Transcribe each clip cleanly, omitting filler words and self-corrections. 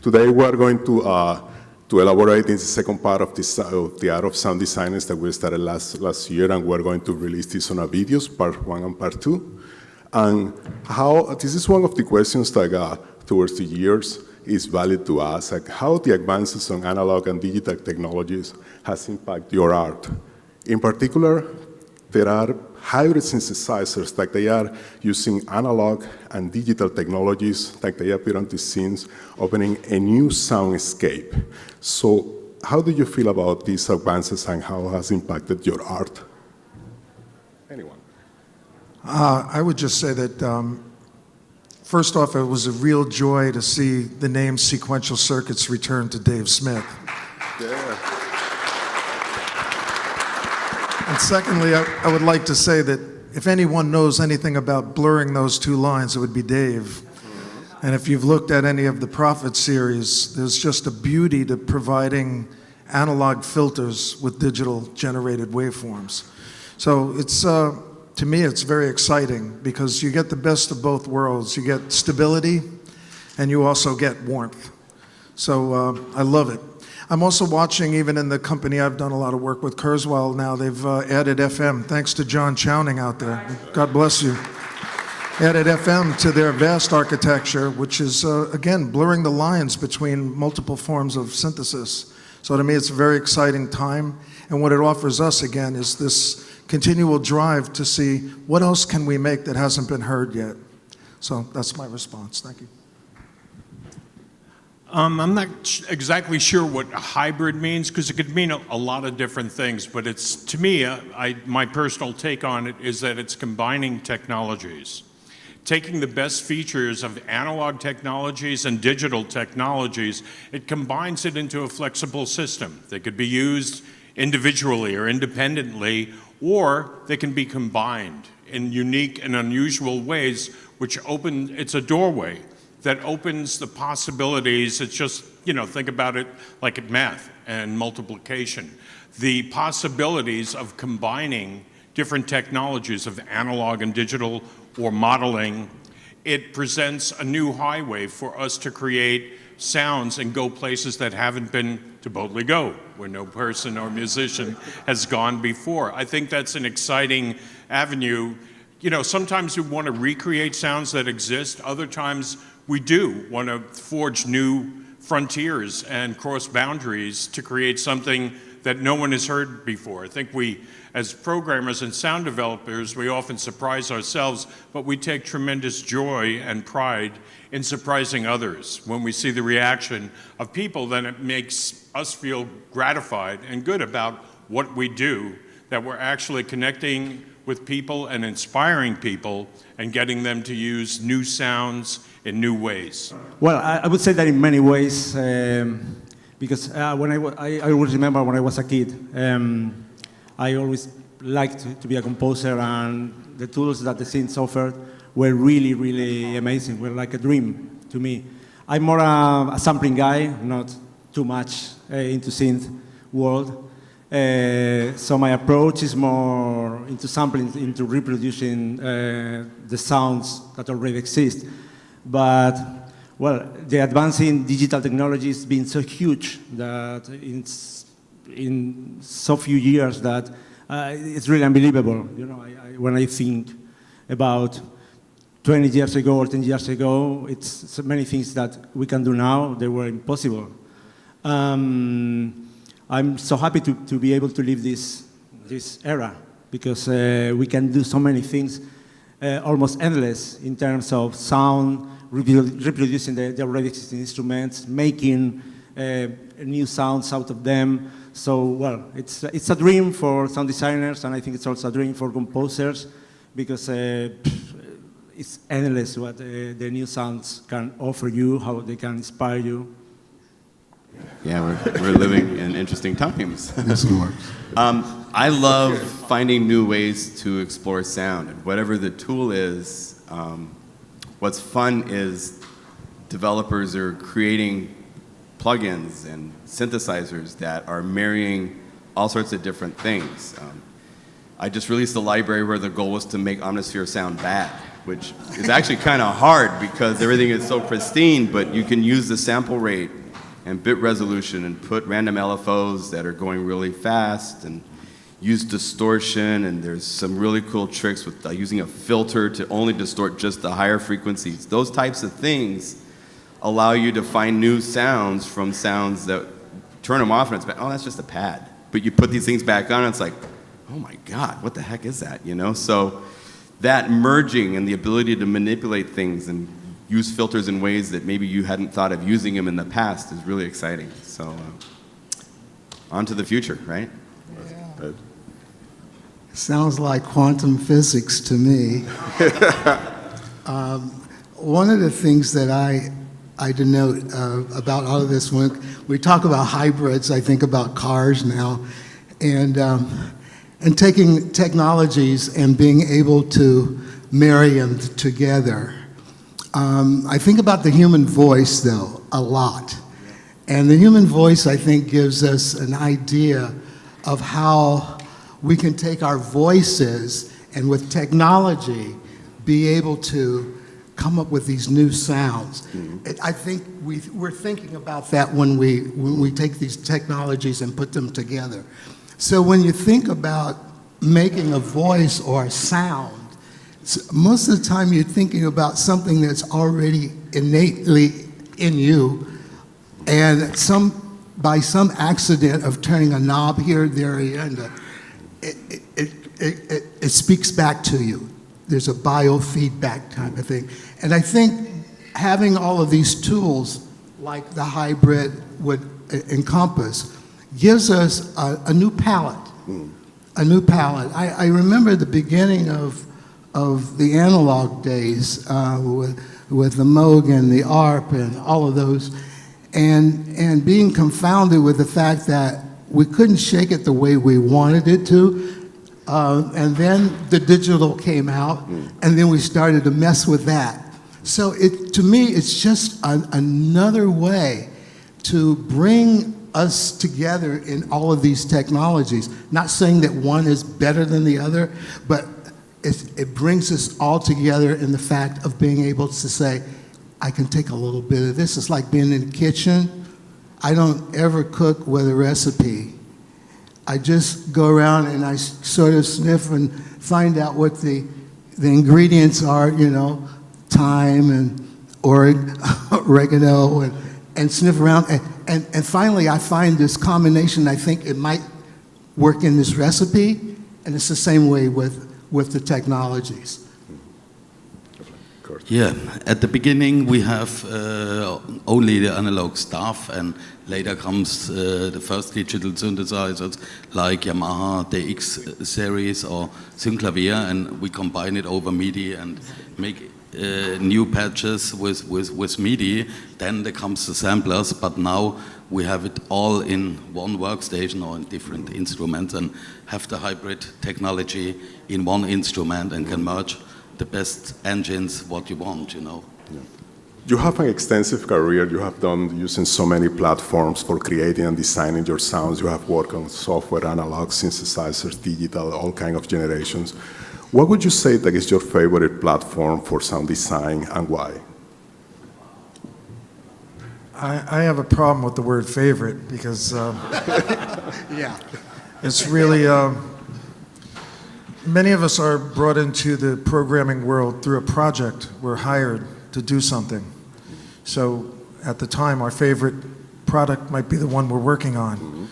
Today we are going to elaborate in the second part of the Art of Sound Designers that we started last year, and we're going to release this on a videos, part 1 and part 2. And this is one of the questions that towards the years is valid to us, like how the advances on analog and digital technologies has impacted your art. In particular, there are hybrid synthesizers that they are using analog and digital technologies that they appear on the scenes, opening a new soundscape. So how do you feel about these advances and how has impacted your art? Anyone? I would just say that, first off, it was a real joy to see the name Sequential Circuits return to Dave Smith. Yeah. And secondly, I would like to say that if anyone knows anything about blurring those two lines, it would be Dave. And if you've looked at any of the Prophet series, there's just a beauty to providing analog filters with digital generated waveforms. So it's, to me, it's very exciting because you get the best of both worlds. You get stability and you also get warmth. So I love it. I'm also watching, even in the company I've done a lot of work with, Kurzweil now, they've added FM, thanks to John Chowning out there. God bless you. Added FM to their vast architecture, which is, again, blurring the lines between multiple forms of synthesis. So to me, it's a very exciting time. And what it offers us, again, is this continual drive to see what else can we make that hasn't been heard yet. So that's my response. Thank you. I'm not exactly sure what a hybrid means, because it could mean a lot of different things, but it's, to me, my personal take on it is that it's combining technologies. Taking the best features of analog technologies and digital technologies, it combines it into a flexible system. They could be used individually or independently, or they can be combined in unique and unusual ways, which it's a doorway that opens the possibilities. It's just, think about it like math and multiplication. The possibilities of combining different technologies of analog and digital or modeling, it presents a new highway for us to create sounds and go places that haven't been to boldly go, where no person or musician has gone before. I think that's an exciting avenue. Sometimes we want to recreate sounds that exist. Other times we do want to forge new frontiers and cross boundaries to create something that no one has heard before. I think we, as programmers and sound developers, we often surprise ourselves, but we take tremendous joy and pride in surprising others. When we see the reaction of people, then it makes us feel gratified and good about what we do, that we're actually connecting with people and inspiring people and getting them to use new sounds in new ways. Well, I would say that in many ways, because when I always remember when I was a kid, I always liked to be a composer, and the tools that the synths offered were really, really amazing, were like a dream to me. I'm more a sampling guy, not too much into synth world. So my approach is more into sampling, into reproducing the sounds that already exist. But, well, the advance in digital technology has been so huge that in so few years that it's really unbelievable. When I think about 20 years ago or 10 years ago, it's so many things that we can do now, they were impossible. I'm so happy to be able to live this era, because we can do so many things, almost endless in terms of sound, reproducing the already existing instruments, making new sounds out of them. So, well, it's a dream for sound designers, and I think it's also a dream for composers, because it's endless what the new sounds can offer you, how they can inspire you. Yeah, we're living in interesting times. I love finding new ways to explore sound, and whatever the tool is, what's fun is developers are creating plugins and synthesizers that are marrying all sorts of different things. I just released a library where the goal was to make Omnisphere sound bad. which is actually kind of hard because everything is so pristine, but you can use the sample rate and bit resolution and put random LFOs that are going really fast and use distortion, and there's some really cool tricks with using a filter to only distort just the higher frequencies. Those types of things allow you to find new sounds from sounds that turn them off and it's, oh, that's just a pad. But you put these things back on and it's like, oh my God, what the heck is that, you know? So that merging and the ability to manipulate things and use filters in ways that maybe you hadn't thought of using them in the past is really exciting. So on to the future, right? Right. Sounds like quantum physics to me. One of the things that I denote about all of this, when we talk about hybrids, I think about cars now, and taking technologies and being able to marry them together. I think about the human voice, though, a lot. And the human voice, I think, gives us an idea of how we can take our voices and with technology be able to come up with these new sounds. I think we're thinking about that when we take these technologies and put them together. So when you think about making a voice or a sound, most of the time you're thinking about something that's already innately in you, and by some accident of turning a knob here, there, and it speaks back to you. There's a biofeedback kind of thing. And I think having all of these tools, like the hybrid would encompass, gives us a new palette. A new palette. I remember the beginning of the analog days with the Moog and the ARP and all of those, and being confounded with the fact that we couldn't shake it the way we wanted it to. And then the digital came out, and then we started to mess with that. So to me, it's just another way to bring us together in all of these technologies. Not saying that one is better than the other, but it brings us all together in the fact of being able to say, I can take a little bit of this. It's like being in the kitchen. I don't ever cook with a recipe. I just go around and I sort of sniff and find out what the ingredients are, you know, thyme and oregano, and sniff around. And finally, I find this combination. I think it might work in this recipe, and it's the same way with the technologies. Yeah, at the beginning we have only the analog stuff, and later comes the first digital synthesizers like Yamaha, the X series or Synclavier, and we combine it over MIDI and make new patches with MIDI. Then there comes the samplers, but now we have it all in one workstation or in different instruments, and have the hybrid technology in one instrument and can merge the best engines what you want, you know. Yeah. You have an extensive career. You have done using so many platforms for creating and designing your sounds. You have worked on software, analog, synthesizers, digital, all kinds of generations. What would you say that is your favorite platform for sound design, and why? I have a problem with the word favorite because Yeah. it's really, many of us are brought into the programming world through a project. We're hired to do something. So at the time, our favorite product might be the one we're working on.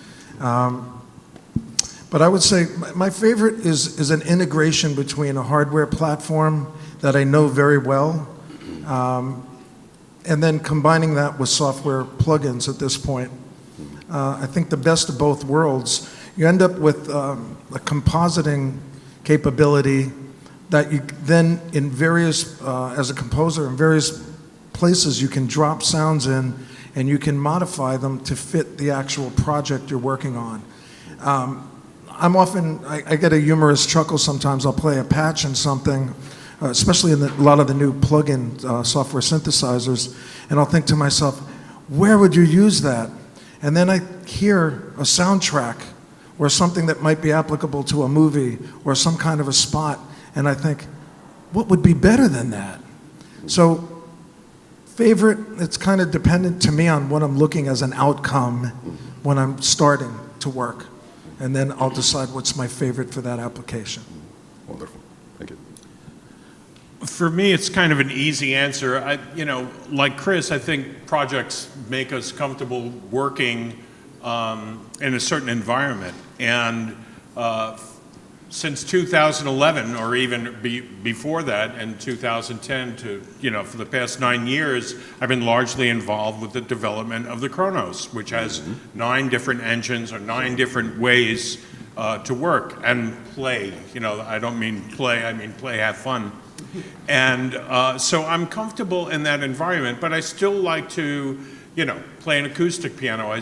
But I would say my favorite is an integration between a hardware platform that I know very well, and then combining that with software plugins at this point. I think the best of both worlds. You end up with a compositing capability that you then, in various, as a composer, in various places you can drop sounds in and you can modify them to fit the actual project you're working on. I get a humorous chuckle sometimes. I'll play a patch in something, especially in a lot of the new plug-in software synthesizers, and I'll think to myself, where would you use that? And then I hear a soundtrack or something that might be applicable to a movie or some kind of a spot, and I think, what would be better than that? So favorite, it's kind of dependent to me on what I'm looking as an outcome when I'm starting to work. And then I'll decide what's my favorite for that application. Wonderful. Thank you. For me, it's kind of an easy answer. Like Chris, I think projects make us comfortable working in a certain environment. And since 2011, or even before that, in 2010 to, for the past 9 years, I've been largely involved with the development of the Kronos, which has 9 different engines or 9 different ways to work and play. I don't mean play, I mean play, have fun. And so I'm comfortable in that environment, but I still like to, play an acoustic piano.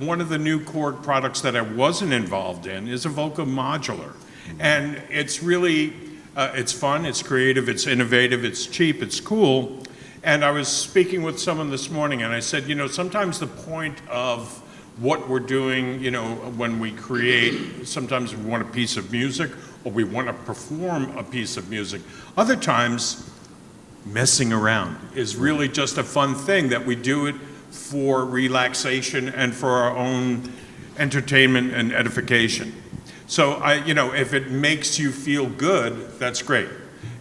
One of the new chord products that I wasn't involved in is a vocal modular. And it's really, it's fun, it's creative, it's innovative, it's cheap, it's cool. And I was speaking with someone this morning and I said, sometimes the point of what we're doing, when we create, sometimes we want a piece of music or we want to perform a piece of music. Other times, messing around is really just a fun thing that we do it for relaxation and for our own entertainment and edification. So if it makes you feel good, that's great.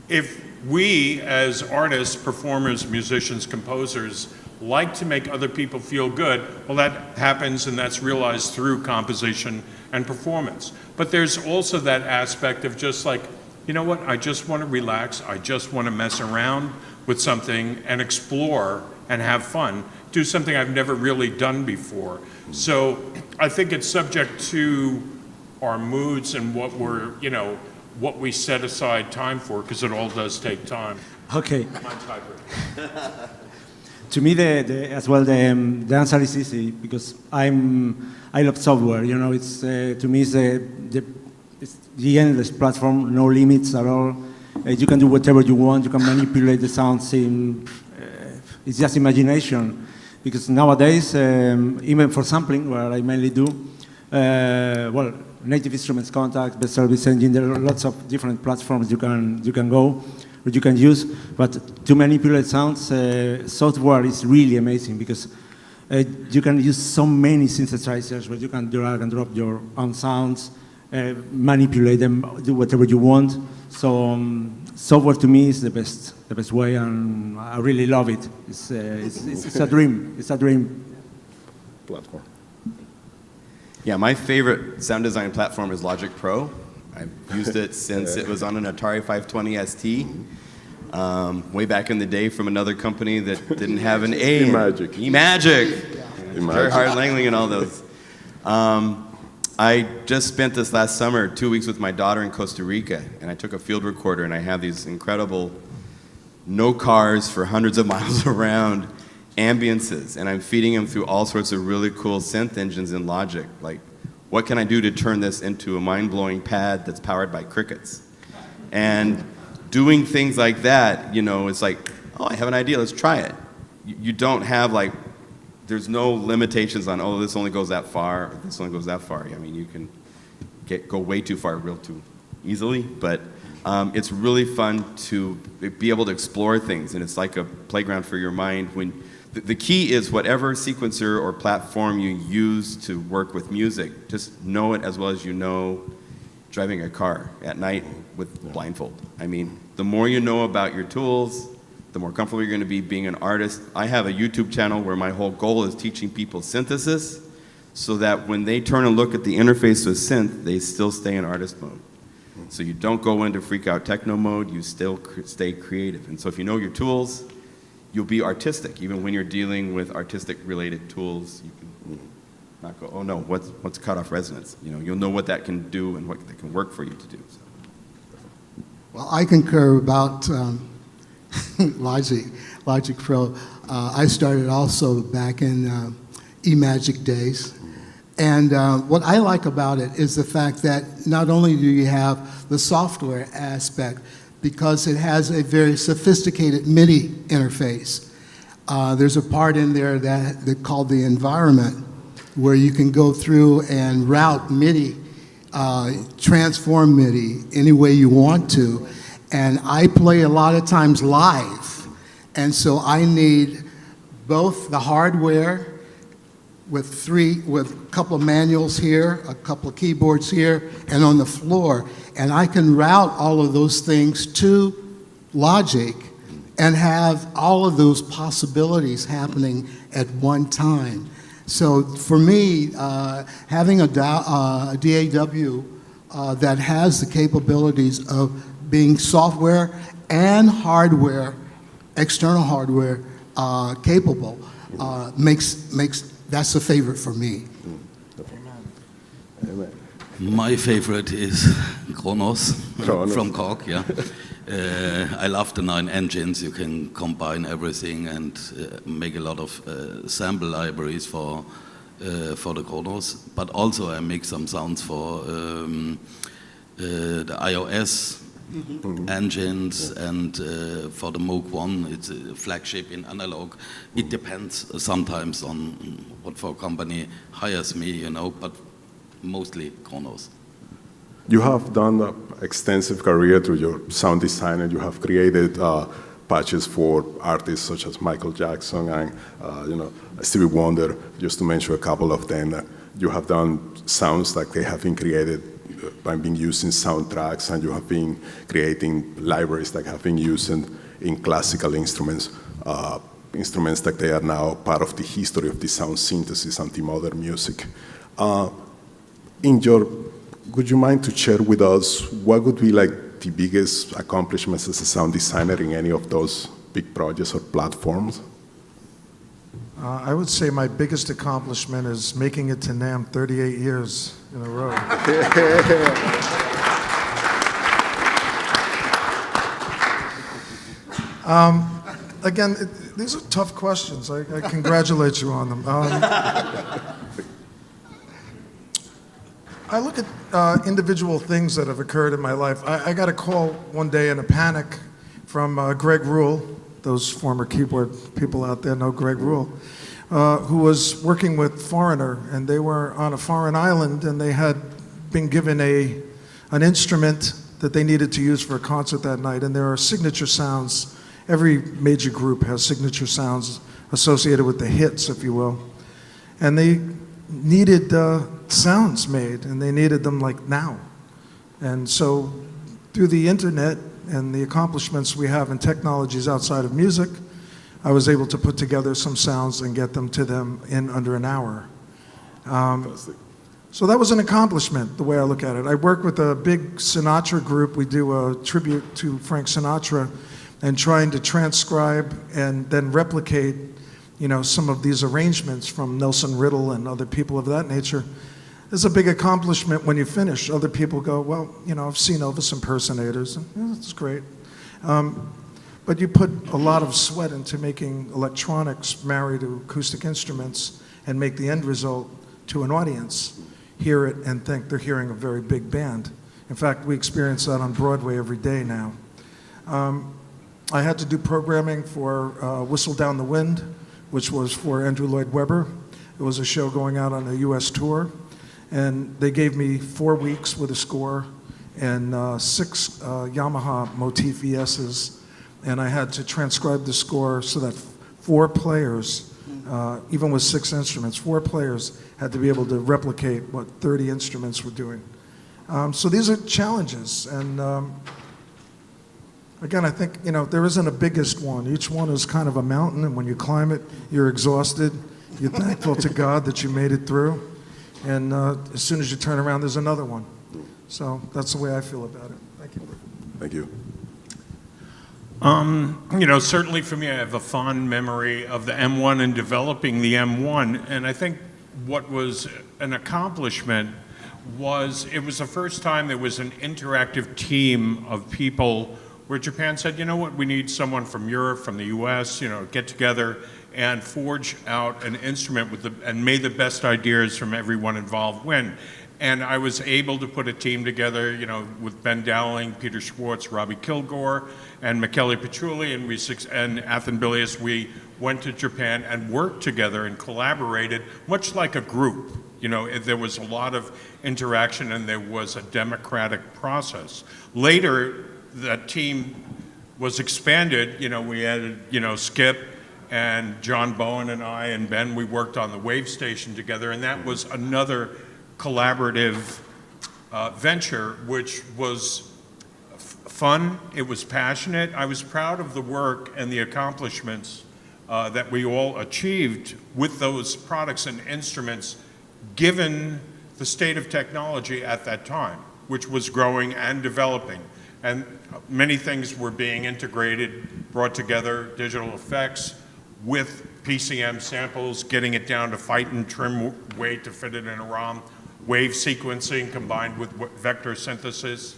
If we as artists, performers, musicians, composers like to make other people feel good, well, that happens and that's realized through composition and performance. But there's also that aspect of just like, I just want to relax, I just want to mess around with something and explore and have fun, do something I've never really done before. So I think it's subject to our moods and what we're, what we set aside time for, because it all does take time. Okay. Mine's hybrid. To me, the answer is easy because I love software. It's to me it's the endless platform, no limits at all. You can do whatever you want. You can manipulate the sounds. It's just imagination. Because nowadays, even for sampling, where I mainly do, native instruments, Contact, Best Service Engine. There are lots of different platforms you can go. What you can use, but to manipulate sounds, software is really amazing because you can use so many synthesizers where you can drag and drop your own sounds, manipulate them, do whatever you want. So software to me is the best way, and I really love it. It's a dream. It's a dream. Platform. Yeah, my favorite sound design platform is Logic Pro. I've used it since it was on an Atari 520 ST, way back in the day from another company that didn't have an A. eMagic. eMagic. Very hard Langling and all those. I just spent this last summer 2 weeks with my daughter in Costa Rica, and I took a field recorder, and I have these incredible no cars for hundreds of miles around ambiances, and I'm feeding them through all sorts of really cool synth engines in Logic, like what can I do to turn this into a mind-blowing pad that's powered by crickets? And doing things like that, it's like, oh, I have an idea, let's try it. You don't have there's no limitations on, oh, this only goes that far, or this only goes that far. I mean, you can go way too far real too easily, but it's really fun to be able to explore things, and it's like a playground for your mind. The key is whatever sequencer or platform you use to work with music, just know it as well as you know driving a car at night with blindfold. I mean, the more you know about your tools, the more comfortable you're going to be being an artist. I have a YouTube channel where my whole goal is teaching people synthesis so that when they turn and look at the interface with synth, they still stay in artist mode. So you don't go into freak out techno mode, you still stay creative. And so if you know your tools, you'll be artistic. Even when you're dealing with artistic related tools, you can not go, oh no, what's cutoff resonance? You'll know what that can do and what that can work for you to do. So. Well, I concur about Logic Pro. I started also back in eMagic days. And what I like about it is the fact that not only do you have the software aspect, because it has a very sophisticated MIDI interface. There's a part in there that called the environment, where you can go through and route MIDI, transform MIDI any way you want to. And I play a lot of times live. And so I need both the hardware with a couple of manuals here, a couple of keyboards here, and on the floor. And I can route all of those things to Logic and have all of those possibilities happening at one time. So for me, having a DAW that has the capabilities of being software and hardware, external hardware, capable, that's a favorite for me. My favorite is Kronos, Kronos. from Korg, yeah. I love the 9 engines. You can combine everything and make a lot of sample libraries for the Kronos. But also I make some sounds for the iOS engines and for the Moog 1. It's a flagship in analog. It depends sometimes on what for company hires me, you know, but mostly Kronos. You have done an extensive career through your sound design, and you have created patches for artists such as Michael Jackson and Stevie Wonder, just to mention a couple of them. You have done sounds that they have been created by being used in soundtracks, and you have been creating libraries that have been used in classical instruments, instruments that they are now part of the history of the sound synthesis and the modern music. Would you mind to share with us what would be like the biggest accomplishments as a sound designer in any of those big projects or platforms? I would say my biggest accomplishment is making it to NAMM 38 years in a row. Again, these are tough questions. I congratulate you on them. I look at individual things that have occurred in my life. I got a call one day in a panic from Greg Rule. Those former keyboard people out there know Greg Rule, who was working with Foreigner, and they were on a foreign island, and they had been given an instrument that they needed to use for a concert that night, and there are signature sounds. Every major group has signature sounds associated with the hits, if you will, and they needed sounds made, and they needed them like now. And so through the internet and the accomplishments we have in technologies outside of music, I was able to put together some sounds and get them to them in under an hour. So that was an accomplishment, the way I look at it. I work with a big Sinatra group. We do a tribute to Frank Sinatra and trying to transcribe and then replicate some of these arrangements from Nelson Riddle and other people of that nature. It's a big accomplishment when you finish. Other people go, well, I've seen Elvis impersonators. That's great. But you put a lot of sweat into making electronics marry to acoustic instruments and make the end result to an audience hear it and think they're hearing a very big band. In fact, we experience that on Broadway every day now. I had to do programming for Whistle Down the Wind, which was for Andrew Lloyd Webber. It was a show going out on a US tour. And they gave me 4 weeks with a score and 6 Yamaha Motif ESs. And I had to transcribe the score so that 4 players, even with 6 instruments, 4 players had to be able to replicate what 30 instruments were doing. So these are challenges. And again, I think, there isn't a biggest one. Each one is kind of a mountain, and when you climb it, you're exhausted. You're thankful to God that you made it through. And as soon as you turn around, there's another one. So that's the way I feel about it. Thank you. Thank you. Certainly for me, I have a fond memory of the M1 and developing the M1. And I think what was an accomplishment was it was the first time there was an interactive team of people where Japan said, you know what, we need someone from Europe, from the US, get together and forge out an instrument and may the best ideas from everyone involved win. And I was able to put a team together, with Ben Dowling, Peter Schwartz, Robbie Kilgore, and Michele Petrilli, and Athen Bilius. We went to Japan and worked together and collaborated, much like a group. There was a lot of interaction and there was a democratic process. Later, that team was expanded. You know, we added, you know, Skip and John Bowen and I and Ben, we worked on the Wave Station together, and that was another collaborative venture, which was fun, it was passionate. I was proud of the work and the accomplishments that we all achieved with those products and instruments, given the state of technology at that time, which was growing and developing. And many things were being integrated, brought together, digital effects with PCM samples, getting it down to fight and trim weight to fit it in a ROM, wave sequencing combined with vector synthesis,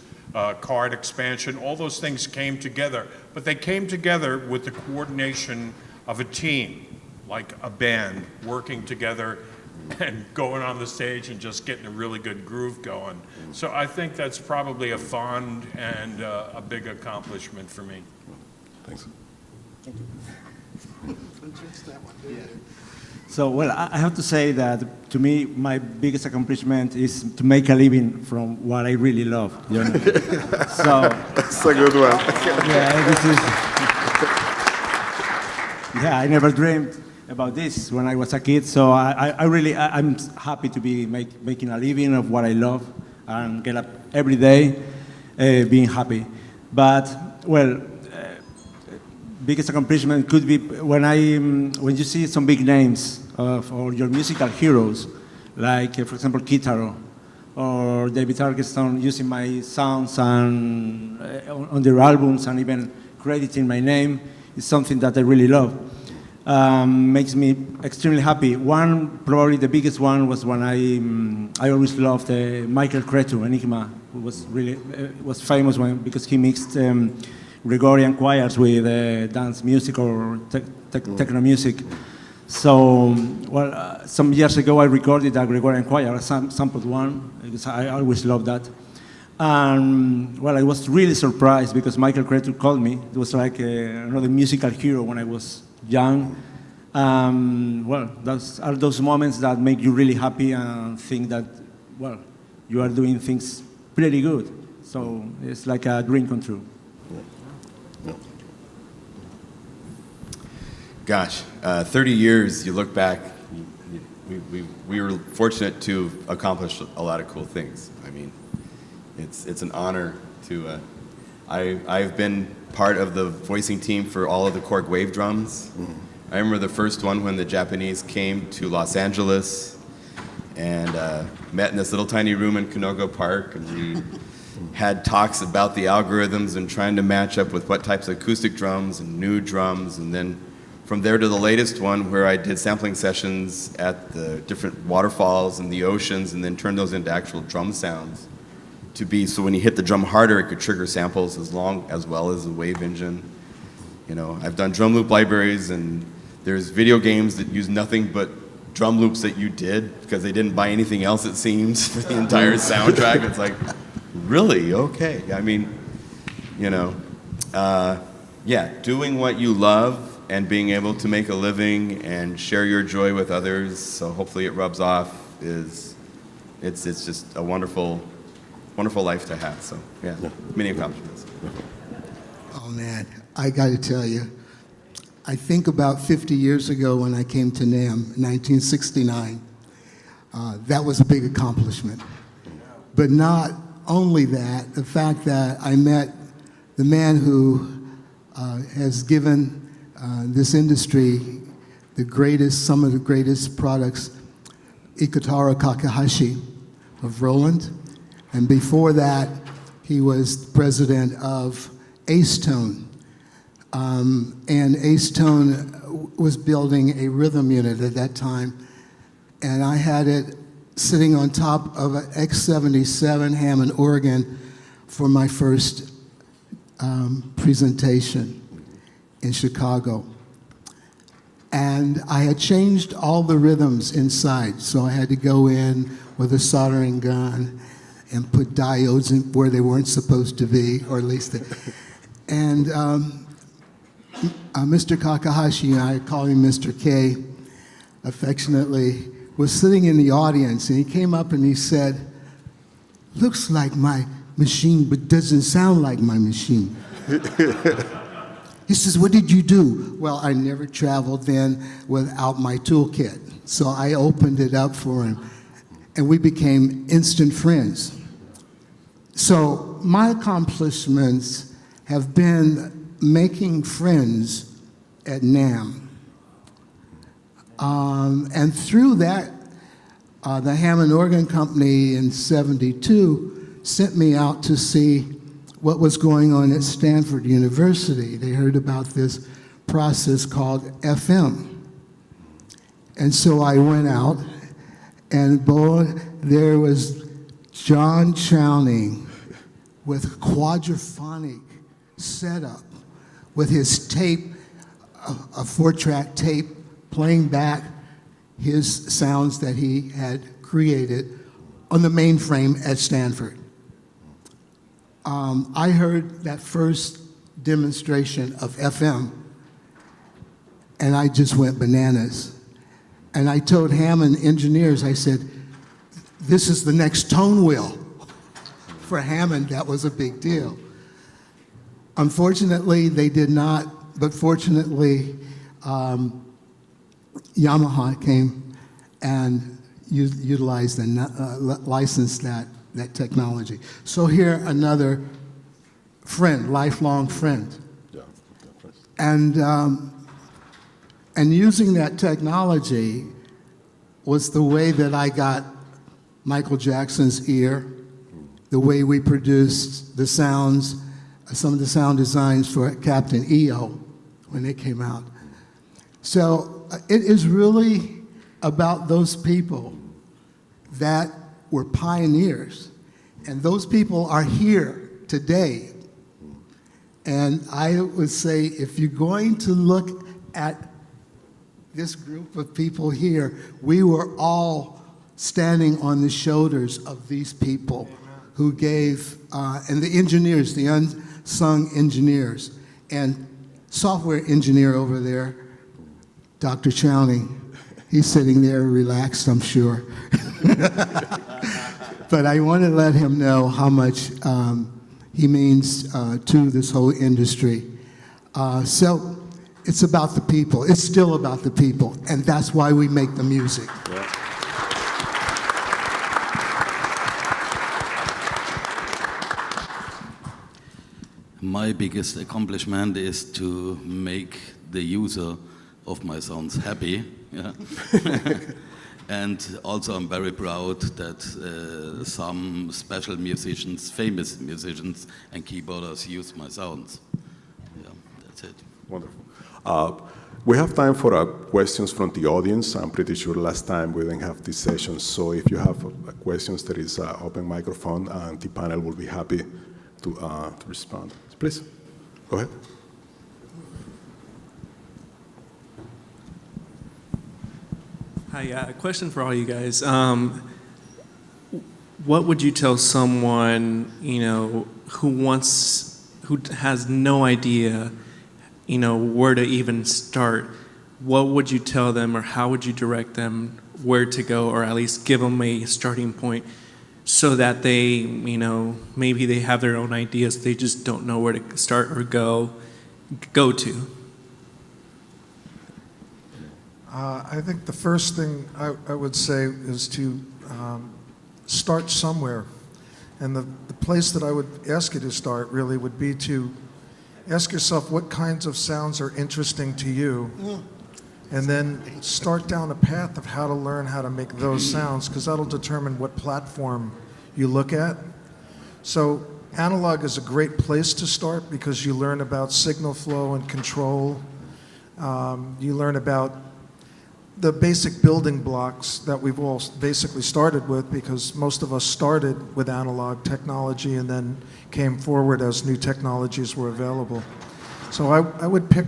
card expansion, all those things came together. But they came together with the coordination of a team, like a band, working together and going on the stage and just getting a really good groove going. So I think that's probably a fond and a big accomplishment for me. Thanks. So, well, I have to say that to me, my biggest accomplishment is to make a living from what I really love. You know? So, That's a good one. yeah, this is. Yeah, I never dreamed about this when I was a kid. So I'm happy to be making a living of what I love and get up every day being happy. But, well, biggest accomplishment could be when you see some big names of or your musical heroes, like for example Kitaro or David Armstrong using my sounds and on their albums and even crediting my name is something that I really love. Makes me extremely happy. Probably the biggest one was when I always loved Michael Cretu, Enigma, who was really was famous because he mixed Gregorian choirs with dance music or techno music. So, well, some years ago I recorded a Gregorian choir, I sampled one, because I always loved that. And, well, I was really surprised because Michael Cretu called me. It was like another musical hero when I was young. Well, those are those moments that make you really happy and think that, well, you are doing things pretty good. So it's like a dream come true. Gosh, 30 years, you look back, we were fortunate to accomplish a lot of cool things. I mean, it's an honor to, I've been part of the voicing team for all of the Korg wave drums. I remember the first one when the Japanese came to Los Angeles and met in this little tiny room in Canoga Park, and we had talks about the algorithms and trying to match up with what types of acoustic drums and new drums, and then from there to the latest one where I did sampling sessions at the different waterfalls and the oceans and then turned those into actual drum sounds to be, so when you hit the drum harder, it could trigger samples as well as the wave engine. You know, I've done drum loop libraries, and there's video games that use nothing but drum loops that you did because they didn't buy anything else, it seems, for the entire soundtrack. It's like, really? Okay. I mean, you know, yeah, doing what you love and being able to make a living and share your joy with others, so hopefully it rubs off, it's just a wonderful life to have. So yeah, many accomplishments. Oh man, I got to tell you, I think about 50 years ago when I came to NAMM in 1969, that was a big accomplishment. But not only that, the fact that I met the man who has given this industry some of the greatest products, Ikutaro Kakahashi of Roland. And before that, he was president of Acetone. And Acetone was building a rhythm unit at that time. And I had it sitting on top of an X77 Hammond organ for my first presentation in Chicago. And I had changed all the rhythms inside, so I had to go in with a soldering gun and put diodes in where they weren't supposed to be, or at least and Mr. Kakahashi, I call him Mr. K affectionately, was sitting in the audience, and he came up and he said, "Looks like my machine, but doesn't sound like my machine. He says, what did you do? Well, I never traveled then without my toolkit. So I opened it up for him, and we became instant friends. So my accomplishments have been making friends at NAMM. And through that, the Hammond Organ Company in '72 sent me out to see what was going on at Stanford University. They heard about this process called FM. And so I went out, and boy, there was John Chowning with a quadraphonic setup with his tape, a 4-track tape, playing back his sounds that he had created on the mainframe at Stanford. I heard that first demonstration of FM, and I just went bananas. And I told Hammond engineers, I said, this is the next tone wheel. For Hammond, that was a big deal. Unfortunately, they did not, but fortunately, Yamaha came and utilized and licensed that technology. So here, another friend, lifelong friend. Yeah. And using that technology was the way that I got Michael Jackson's ear, the way we produced the sounds, some of the sound designs for Captain EO when they came out. So it is really about those people that were pioneers. And those people are here today. And I would say, if you're going to look at this group of people here, we were all standing on the shoulders of these people who gave, and the engineers, the unsung engineers, and software engineer over there, Dr. Chowning. He's sitting there relaxed, I'm sure. But I want to let him know how much he means to this whole industry. So it's about the people. It's still about the people, and that's why we make the music. Yeah. My biggest accomplishment is to make the user of my sounds happy. Yeah. And also I'm very proud that some special musicians, famous musicians and keyboarders use my sounds. Yeah, that's it. Wonderful. We have time for questions from the audience. I'm pretty sure last time we didn't have this session, so if you have questions, there is an open microphone, and the panel will be happy to respond. Please, go ahead. Hi, a question for all you guys. What would you tell someone, who has no idea, where to even start? What would you tell them, or how would you direct them where to go, or at least give them a starting point so that they, maybe they have their own ideas, they just don't know where to start or go to? I think the first thing I would say is to start somewhere. And the place that I would ask you to start really would be to ask yourself what kinds of sounds are interesting to you, and then start down a path of how to learn how to make those sounds, because that'll determine what platform you look at. So analog is a great place to start because you learn about signal flow and control. You learn about the basic building blocks that we've all basically started with, because most of us started with analog technology and then came forward as new technologies were available. So I would pick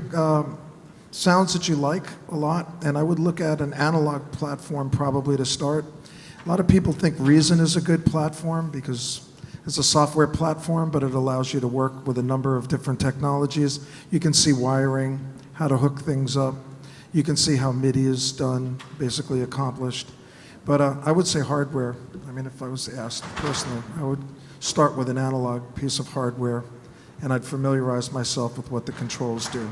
sounds that you like a lot, and I would look at an analog platform probably to start. A lot of people think Reason is a good platform because it's a software platform, but it allows you to work with a number of different technologies. You can see wiring, how to hook things up. You can see how MIDI is done, basically accomplished. But I would say hardware. I mean, if I was asked personally, I would start with an analog piece of hardware, and I'd familiarize myself with what the controls do.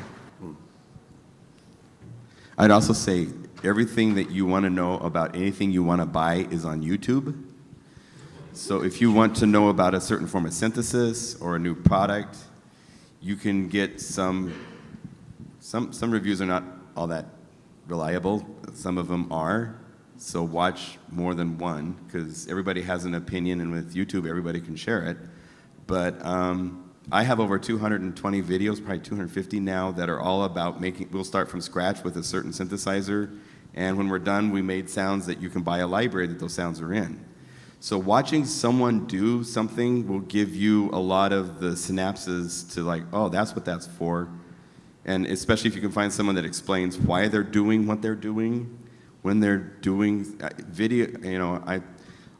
I'd also say everything that you want to know about anything you want to buy is on YouTube. So if you want to know about a certain form of synthesis or a new product, you can get some reviews are not all that reliable. Some of them are. So watch more than one, because everybody has an opinion, and with YouTube, everybody can share it. But I have over 220 videos, probably 250 now, that are all about we'll start from scratch with a certain synthesizer, and when we're done, we made sounds that you can buy a library that those sounds are in. So watching someone do something will give you a lot of the synapses to like, oh, that's what that's for. And especially if you can find someone that explains why they're doing what they're doing, when they're doing video. You know,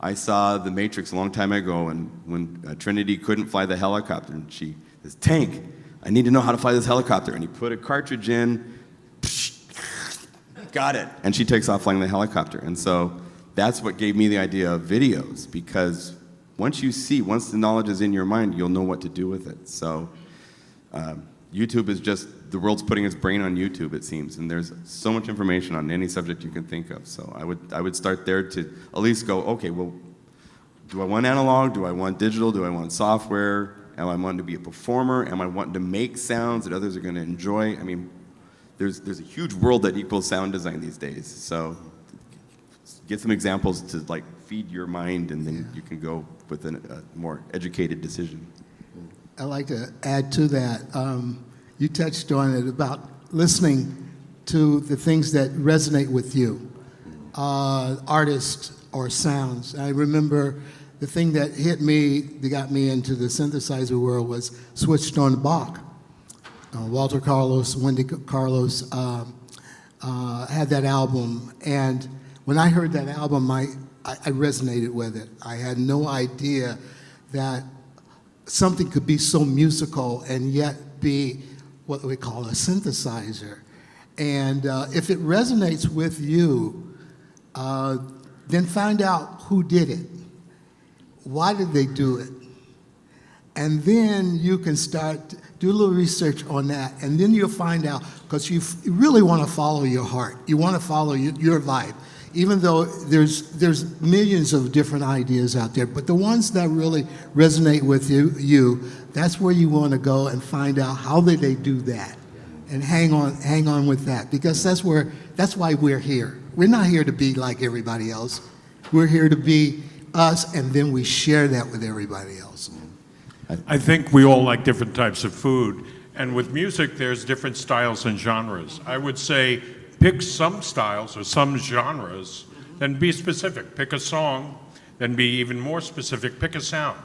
I saw The Matrix a long time ago, and when Trinity couldn't fly the helicopter, and she says, Tank, I need to know how to fly this helicopter. And he put a cartridge in, got it. And she takes off flying the helicopter. And so that's what gave me the idea of videos, because once the knowledge is in your mind, you'll know what to do with it. So YouTube is just, the world's putting its brain on YouTube, it seems, and there's so much information on any subject you can think of. So I would start there to at least go, okay, well, do I want analog? Do I want digital? Do I want software? Am I wanting to be a performer? Am I wanting to make sounds that others are going to enjoy? I mean, there's a huge world that equals sound design these days. So get some examples to like feed your mind, and then you can go with a more educated decision. I'd like to add to that. You touched on it about listening to the things that resonate with you, artists or sounds. I remember the thing that hit me, that got me into the synthesizer world, was Switched on Bach. Walter Carlos, Wendy Carlos had that album, and when I heard that album, I resonated with it. I had no idea that something could be so musical and yet be what we call a synthesizer. And if it resonates with you, then find out who did it. Why did they do it? And then you can start, do a little research on that, and then you'll find out, because you really want to follow your heart. You want to follow your vibe. Even though there's millions of different ideas out there, but the ones that really resonate with you, that's where you want to go and find out how did they do that, and hang on with that, because that's why we're here. We're not here to be like everybody else. We're here to be us, and then we share that with everybody else. I think we all like different types of food, and with music, there's different styles and genres. I would say pick some styles or some genres, then be specific. Pick a song, then be even more specific. Pick a sound,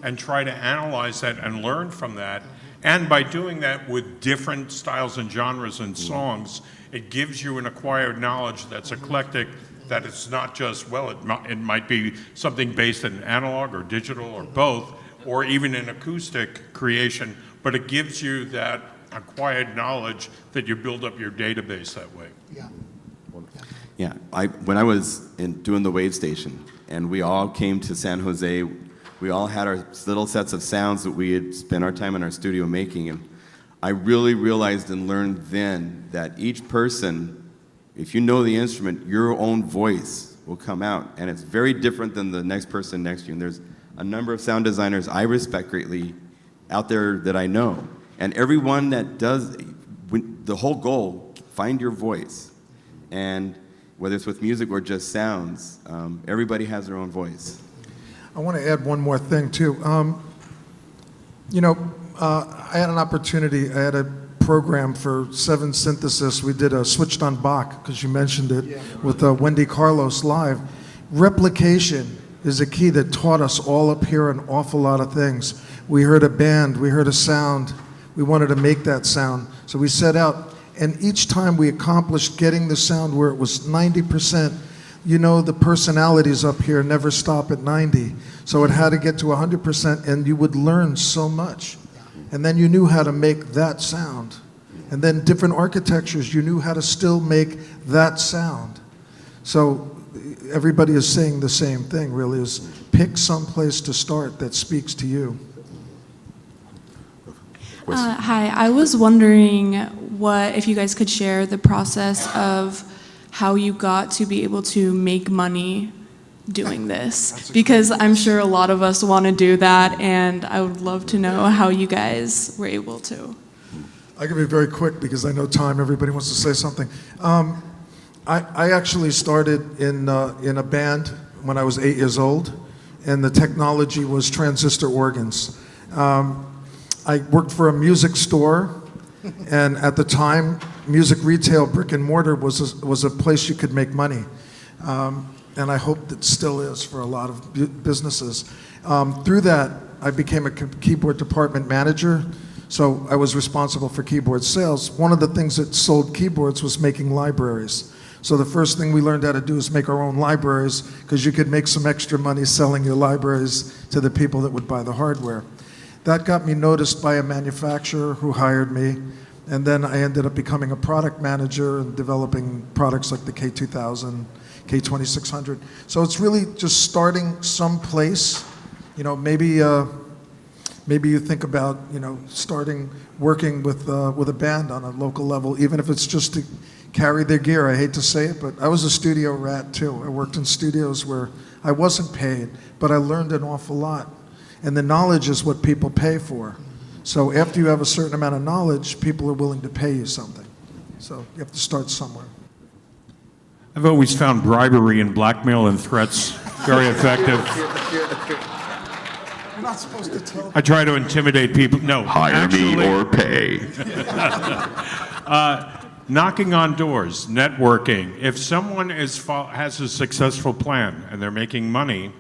and try to analyze that and learn from that. And by doing that with different styles and genres and songs, it gives you an acquired knowledge that's eclectic, that it's not just, well, it might be something based in analog or digital or both, or even an acoustic creation, but it gives you that acquired knowledge that you build up your database that way. Yeah. Yeah, when I was doing the Wave Station, and we all came to San Jose, we all had our little sets of sounds that we had spent our time in our studio making, and I really realized and learned then that each person, if you know the instrument, your own voice will come out, and it's very different than the next person next to you. And there's a number of sound designers I respect greatly out there that I know, and everyone that does, the whole goal, find your voice. And whether it's with music or just sounds, everybody has their own voice. I want to add one more thing, too. I had an opportunity, I had a program for 7 Synthesis. We did a Switched on Bach, because you mentioned it, with Wendy Carlos live. Replication is a key that taught us all up here an awful lot of things. We heard a band, we heard a sound, we wanted to make that sound. So we set out, and each time we accomplished getting the sound where it was 90%, the personalities up here never stop at 90. So it had to get to 100%, and you would learn so much. And then you knew how to make that sound. And then different architectures, you knew how to still make that sound. So everybody is saying the same thing, really, is pick some place to start that speaks to you. Hi, I was wondering if you guys could share the process of how you got to be able to make money doing this, because I'm sure a lot of us want to do that, and I would love to know how you guys were able to. I can be very quick because I know time. Everybody wants to say something. I actually started in a band when I was 8 years old, and the technology was transistor organs. I worked for a music store, and at the time, music retail, brick and mortar, was a place you could make money. And I hope that still is for a lot of businesses. Through that, I became a keyboard department manager, so I was responsible for keyboard sales. One of the things that sold keyboards was making libraries. So the first thing we learned how to do is make our own libraries, because you could make some extra money selling your libraries to the people that would buy the hardware. That got me noticed by a manufacturer who hired me, and then I ended up becoming a product manager and developing products like the K2000, K2600. So it's really just starting someplace. You know, maybe you think about, you know, working with a band on a local level, even if it's just to carry their gear. I hate to say it, but I was a studio rat too. I worked in studios where I wasn't paid, but I learned an awful lot. And the knowledge is what people pay for. So after you have a certain amount of knowledge, people are willing to pay you something. So you have to start somewhere. I've always found bribery and blackmail and threats very effective. You're not supposed to tell. I try to intimidate people. No, Hire me or pay. Knocking on doors, networking. If someone has a successful plan and they're making money,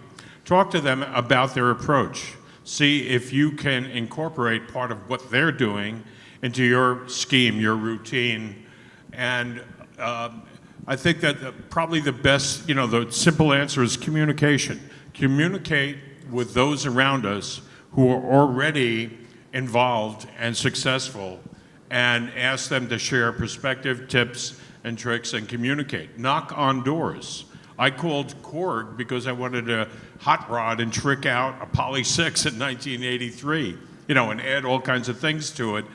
talk to them about their approach. See if you can incorporate part of what they're doing into your scheme, your routine. And I think that probably the best, the simple answer is communication. Communicate with those around us who are already involved and successful, and ask them to share perspective, tips, and tricks, and communicate. Knock on doors. I called Korg because I wanted a hot rod and trick out a Poly 6 in 1983, and add all kinds of things to it.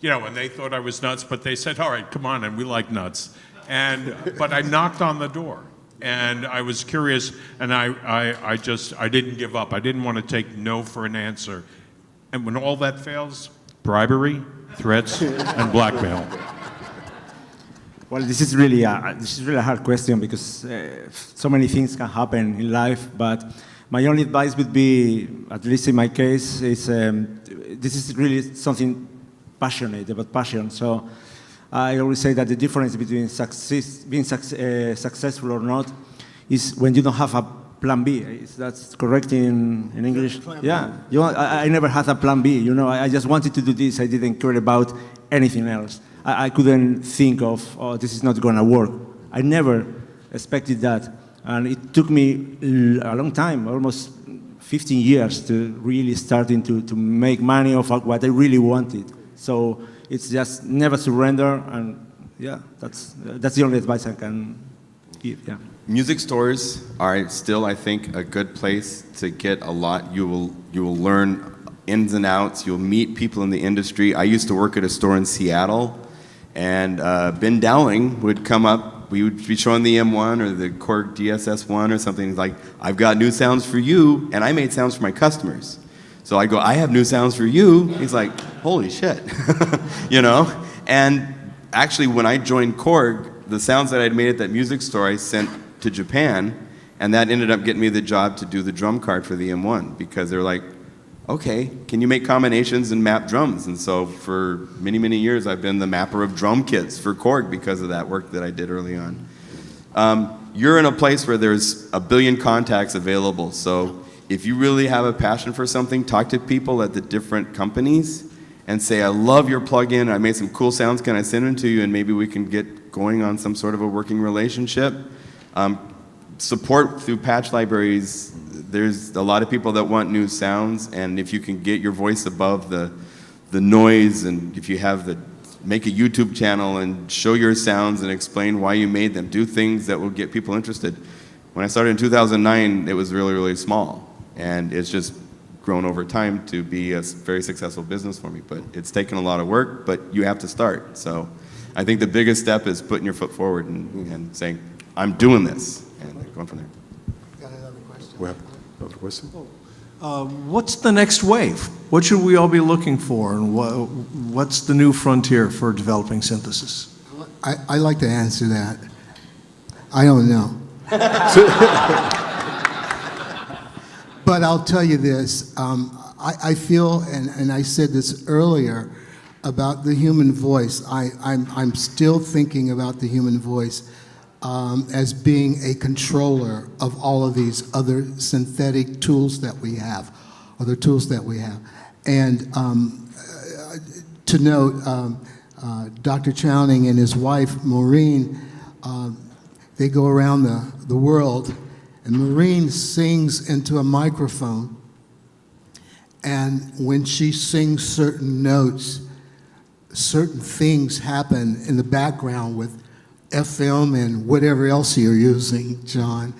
And they thought I was nuts, but they said, all right, come on, and we like nuts. But I knocked on the door, and I was curious, and I didn't give up. I didn't want to take no for an answer. And when all that fails, bribery, threats, and blackmail. Well, this is really a hard question because so many things can happen in life. But my only advice would be, at least in my case, is this is really something passionate, about passion. So I always say that the difference between being successful or not is when you don't have a plan B. Is that correct in English? Yeah. I never had a plan B. I just wanted to do this. I didn't care about anything else. I couldn't think of, oh, this is not going to work. I never expected that. And it took me a long time, almost 15 years, to really starting to make money of what I really wanted. So it's just never surrender. And yeah, that's the only advice I can give. Yeah. Music stores are still, I think, a good place to get a lot. You will learn ins and outs. You'll meet people in the industry. I used to work at a store in Seattle, and Ben Dowling would come up. We would be showing the M1 or the Korg DSS1 or something like, I've got new sounds for you, and I made sounds for my customers. So I go, I have new sounds for you. He's like, holy shit, And actually, when I joined Korg, the sounds that I'd made at that music store, I sent to Japan, and that ended up getting me the job to do the drum card for the M1, because they're like, okay, can you make combinations and map drums? And so for many, many years, I've been the mapper of drum kits for Korg because of that work that I did early on. You're in a place where there's a billion contacts available, so if you really have a passion for something, talk to people at the different companies and say, I love your plugin, I made some cool sounds, can I send them to you, and maybe we can get going on some sort of a working relationship. Support through patch libraries. There's a lot of people that want new sounds, and if you can get your voice above the noise, and if you make a YouTube channel and show your sounds and explain why you made them, do things that will get people interested. When I started in 2009, it was really, really small. And it's just grown over time to be a very successful business for me. But it's taken a lot of work, but you have to start. So I think the biggest step is putting your foot forward and saying, I'm doing this, and going from there. Got another question? We have another question? What's the next wave? What should we all be looking for, and what's the new frontier for developing synthesis? I like to answer that. I don't know. But I'll tell you this. I feel, and I said this earlier, about the human voice. I'm still thinking about the human voice as being a controller of all of these other synthetic tools that we have, other tools that we have. And to note, Dr. Chowning and his wife, Maureen, they go around the world, and Maureen sings into a microphone, and when she sings certain notes, certain things happen in the background with FM and whatever else you're using, John,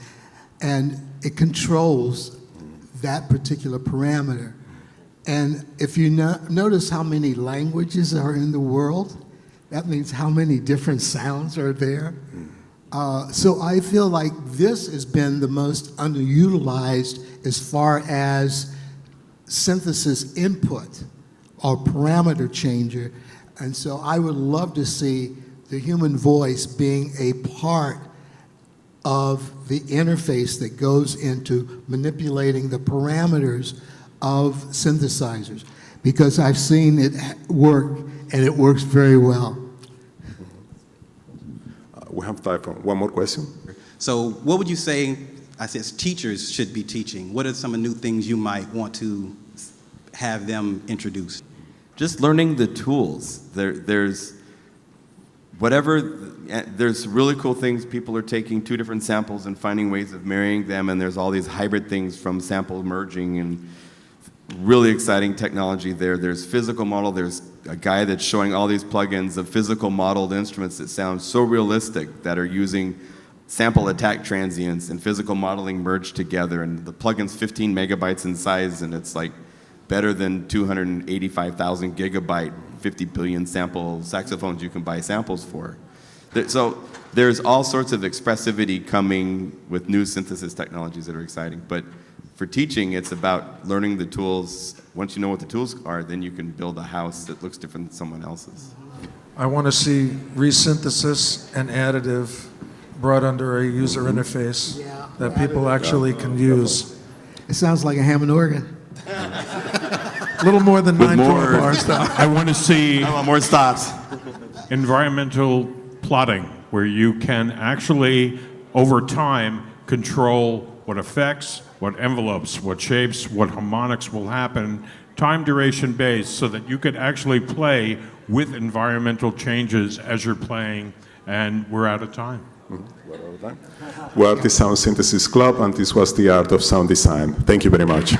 and it controls that particular parameter. And if you notice how many languages are in the world, that means how many different sounds are there. So I feel like this has been the most underutilized as far as synthesis input or parameter changer. And so I would love to see the human voice being a part of the interface that goes into manipulating the parameters of synthesizers, because I've seen it work, and it works very well. We have time for one more question. So what would you say, I said, teachers should be teaching? What are some of the new things you might want to have them introduce? Just learning the tools. There's really cool things. People are taking two different samples and finding ways of marrying them, and there's all these hybrid things from sample merging and really exciting technology there. There's physical model. There's a guy that's showing all these plugins of physical modeled instruments that sound so realistic that are using sample attack transients and physical modeling merged together, and the plugin's 15 megabytes in size, and it's like better than 285,000 gigabyte, 50 billion sample saxophones you can buy samples for. So there's all sorts of expressivity coming with new synthesis technologies that are exciting. But for teaching, it's about learning the tools. Once you know what the tools are, then you can build a house that looks different than someone else's. I want to see resynthesis and additive brought under a user interface that people actually can use. It sounds like a Hammond organ. A little more than 9/12 bars. I want to see I want more stops. environmental plotting, where you can actually, over time, control what effects, what envelopes, what shapes, what harmonics will happen, time duration based, so that you could actually play with environmental changes as you're playing, and we're out of time. We're the Sound Synthesis Club, and this was the Art of Sound Design. Thank you very much.